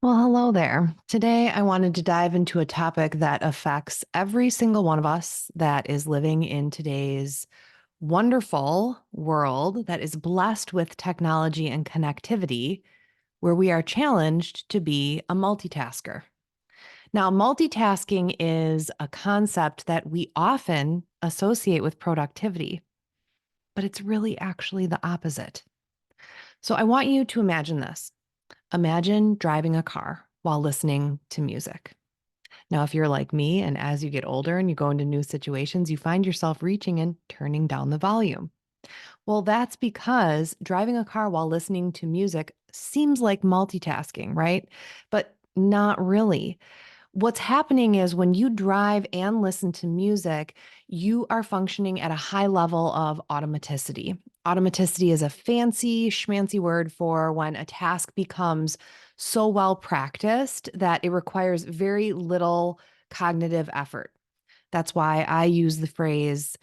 Well, hello there. Today, I wanted to dive into a topic that affects every single one of us that is living in today's wonderful world that is blessed with technology and connectivity, where we are challenged to be a multitasker. Now, multitasking is a concept that we often associate with productivity, but it's really actually the opposite. So, I want you to imagine this. Imagine driving a car while listening to music. Now, if you're like me, and as you get older and you go into new situations, you find yourself reaching and turning down the volume. Well, that's because driving a car while listening to music seems like multitasking, right? But not really. What's happening is when you drive and listen to music, you are functioning at a high level of automaticity. Automaticity is a fancy, schmancy word for when a task becomes so well practiced that it requires very little cognitive effort. That's why I use the phrase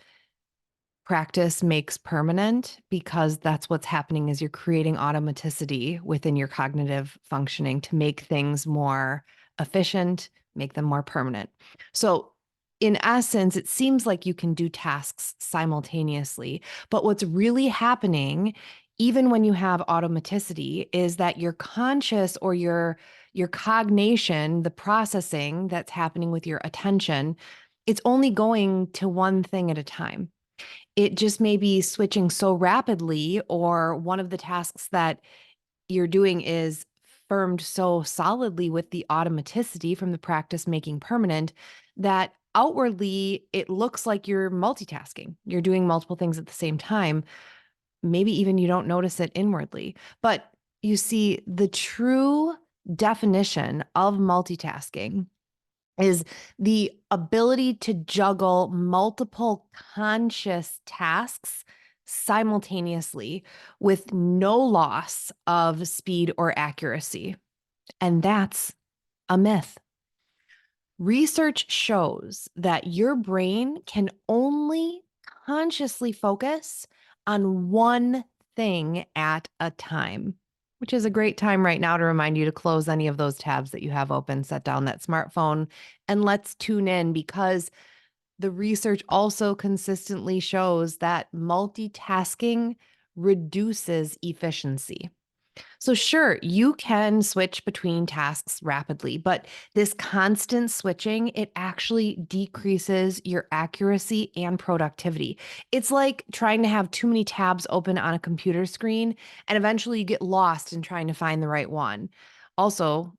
practice makes permanent, because that's what's happening is you're creating automaticity within your cognitive functioning to make things more efficient, make them more permanent. So in essence, it seems like you can do tasks simultaneously, but what's really happening even when you have automaticity is that your conscious or your cognition, the processing that's happening with your attention, it's only going to one thing at a time. It just may be switching so rapidly, or one of the tasks that you're doing is firmed so solidly with the automaticity from the practice making permanent that outwardly it looks like you're multitasking. You're doing multiple things at the same time. Maybe even you don't notice it inwardly. But you see, the true definition of multitasking is the ability to juggle multiple conscious tasks simultaneously with no loss of speed or accuracy. And that's a myth. Research shows that your brain can only consciously focus on one thing at a time, which is a great time right now to remind you to close any of those tabs that you have open, set down that smartphone, and let's tune in, because the research also consistently shows that multitasking reduces efficiency. So, sure, you can switch between tasks rapidly, but this constant switching, it actually decreases your accuracy and productivity. It's like trying to have too many tabs open on a computer screen, and eventually you get lost in trying to find the right one. Also,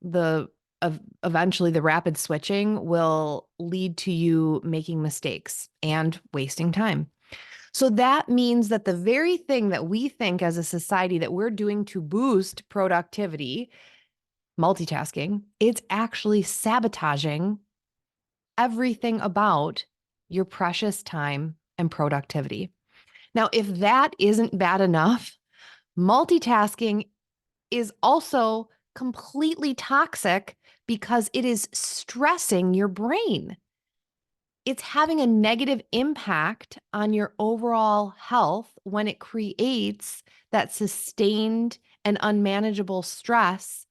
eventually the rapid switching will lead to you making mistakes and wasting time. So that means that the very thing that we think as a society that we're doing to boost productivity, multitasking, it's actually sabotaging everything about your precious time and productivity. Now, if that isn't bad enough, multitasking is also completely toxic because it is stressing your brain. It's having a negative impact on your overall health when it creates that sustained and unmanageable stress,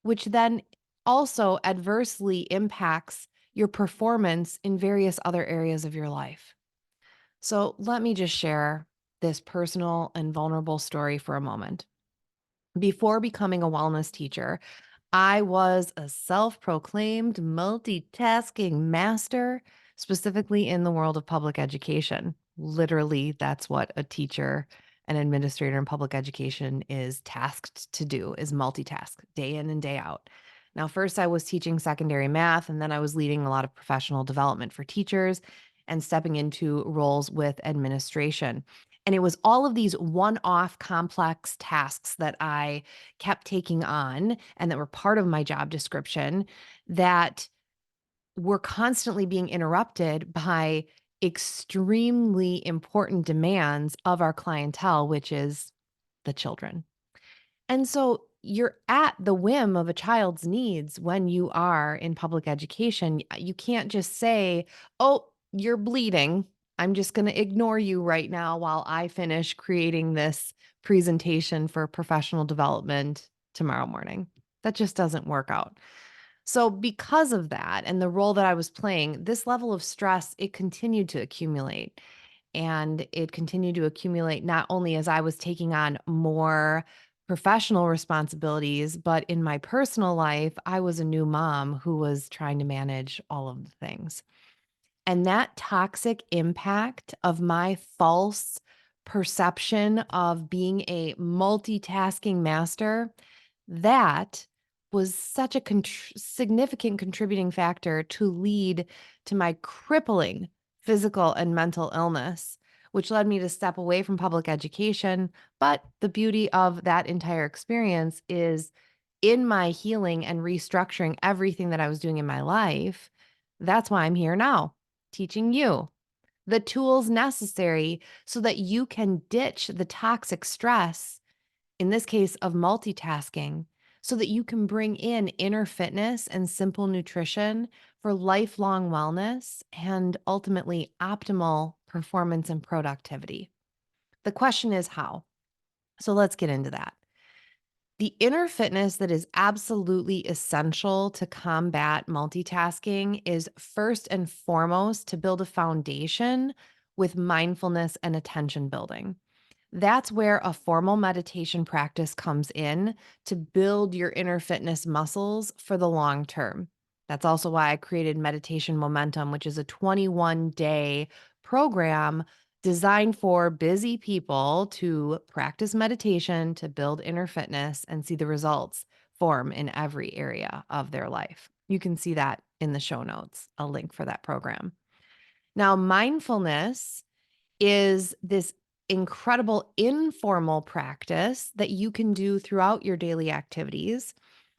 which then also adversely impacts your performance in various other areas of your life. So, let me just share this personal and vulnerable story for a moment. Before becoming a wellness teacher, I was a self proclaimed multitasking master, specifically in the world of public education. Literally, that's what a teacher, an administrator in public education is tasked to do, is multitask day in and day out. Now, first I was teaching secondary math, and then I was leading a lot of professional development for teachers and stepping into roles with administration. And it was all of these one off complex tasks that I kept taking on and that were part of my job description that were constantly being interrupted by extremely important demands of our clientele, which is the children. And so you're at the whim of a child's needs when you are in public education. You can't just say, oh, you're bleeding. I'm just going to ignore you right now while I finish creating this presentation for professional development tomorrow morning. That just doesn't work out. So because of that and the role that I was playing, this level of stress, it continued to accumulate. And it continued to accumulate not only as I was taking on more professional responsibilities, but in my personal life, I was a new mom who was trying to manage all of the things. And that toxic impact of my false perception of being a multitasking master, that was such a significant contributing factor to lead to my crippling physical and mental illness, which led me to step away from public education. But the beauty of that entire experience is in my healing and restructuring everything that I was doing in my life. That's why I'm here now, teaching you the tools necessary so that you can ditch the toxic stress, in this case of multitasking, so that you can bring in inner fitness and simple nutrition for lifelong wellness and ultimately optimal performance and productivity. The question is how. So let's get into that. The inner fitness that is absolutely essential to combat multitasking is first and foremost to build a foundation with mindfulness and attention building. That's where a formal meditation practice comes in to build your inner fitness muscles for the long term. That's also why I created Meditation Momentum, which is a 21-day program designed for busy people to practice meditation, to build inner fitness, and see the results form in every area of their life. You can see that in the show notes, a link for that program. Now, mindfulness is this incredible informal practice that you can do throughout your daily activities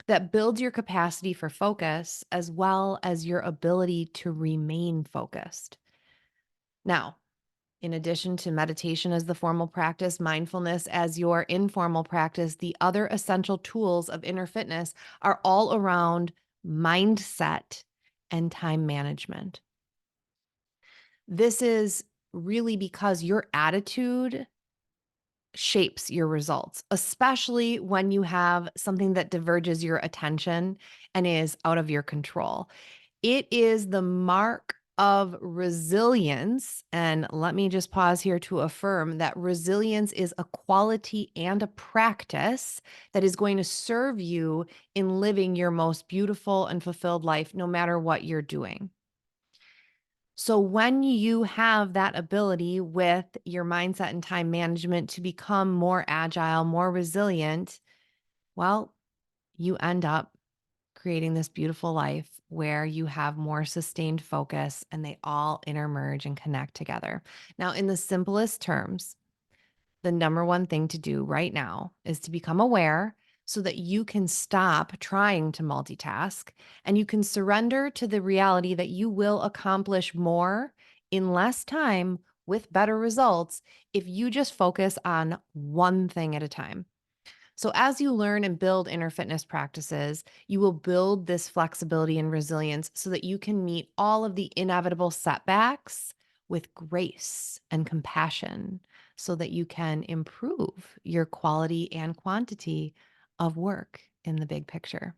that builds your capacity for focus as well as your ability to remain focused. Now, in addition to meditation as the formal practice, mindfulness as your informal practice, the other essential tools of inner fitness are all around mindset and time management. This is really because your attitude shapes your results, especially when you have something that diverges your attention and is out of your control. It is the mark of resilience. And let me just pause here to affirm that resilience is a quality and a practice that is going to serve you in living your most beautiful and fulfilled life, no matter what you're doing. So, when you have that ability with your mindset and time management to become more agile, more resilient, well, you end up creating this beautiful life where you have more sustained focus and they all intermerge and connect together. Now, in the simplest terms, the number one thing to do right now is to become aware so that you can stop trying to multitask and you can surrender to the reality that you will accomplish more in less time with better results if you just focus on one thing at a time. So, as you learn and build inner fitness practices, you will build this flexibility and resilience so that you can meet all of the inevitable setbacks with grace and compassion so that you can improve your quality and quantity of work in the big picture.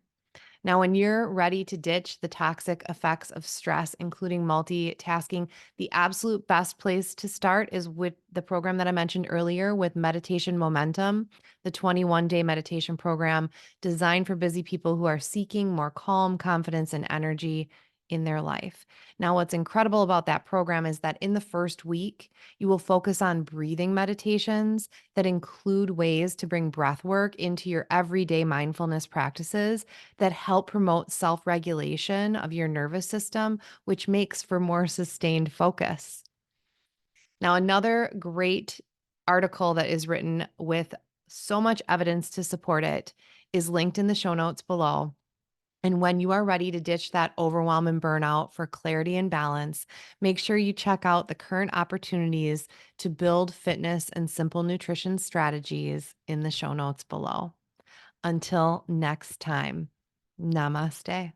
Now, when you're ready to ditch the toxic effects of stress, including multitasking, the absolute best place to start is with the program that I mentioned earlier with Meditation Momentum, the 21-day meditation program designed for busy people who are seeking more calm, confidence, and energy in their life. Now, what's incredible about that program is that in the first week, you will focus on breathing meditations that include ways to bring breath work into your everyday mindfulness practices that help promote self regulation of your nervous system, which makes for more sustained focus. Now, another great article that is written with so much evidence to support it is linked in the show notes below. And when you are ready to ditch that overwhelm and burnout for clarity and balance, make sure you check out the current opportunities to build fitness and simple nutrition strategies in the show notes below. Until next time, namaste.